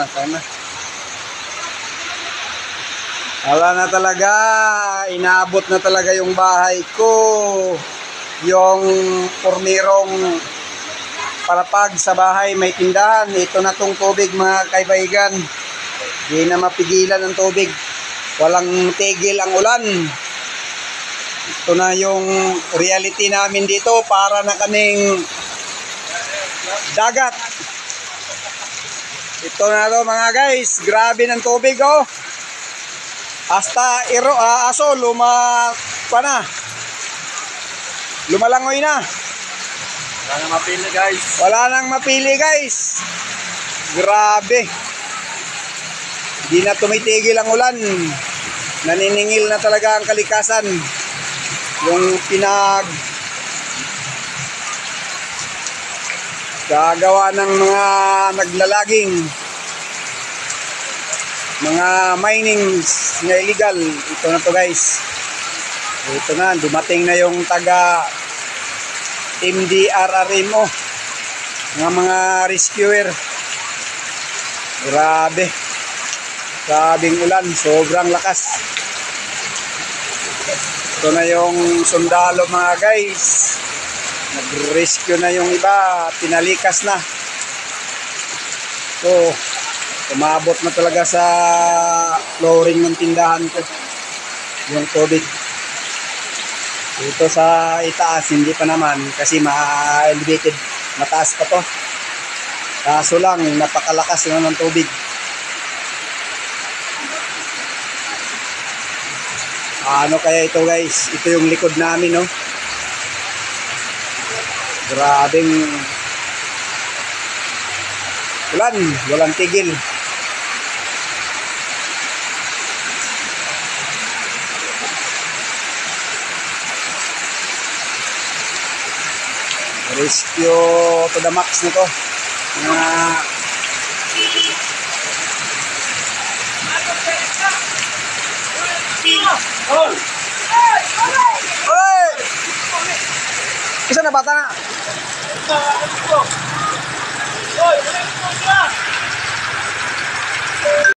Sana. Wala na talaga. Inaabot na talaga yung bahay ko. Yung pormirong palapag sa bahay may tindahan. Ito na tong tubig mga kaibigan. Hindi na mapigilan ang tubig. Walang tigil ang ulan. Ito na yung reality namin dito. Para na kaming dagat. Ito na to mga guys. Grabe ng tubig oh. Hasta aso lumalangoy na. Wala nang mapili guys. Wala nang mapili guys. Grabe. Hindi na tumitigil ang ulan. Naniningil na talaga ang kalikasan. Yung gagawa ng mga naglalaging mga minings na illegal. Ito na to guys. Ito na, dumating na yung taga MDRRMO, mga rescuer. Grabe. Grabing ulan, sobrang lakas. Ito na yung sundalo mga guys. Nag-rescue na yung iba, pinalikas na. So, umabot na talaga sa flooring ng tindahan ko yung tubig. Dito sa itaas, hindi pa naman kasi ma-elevated, mataas pa to. Kaso lang, napakalakas na ng tubig. Ano kaya ito guys? Ito yung likod namin, no? Grabing ulan, walang tigil. Rescue to the max nito. Oy! Isa na bata na.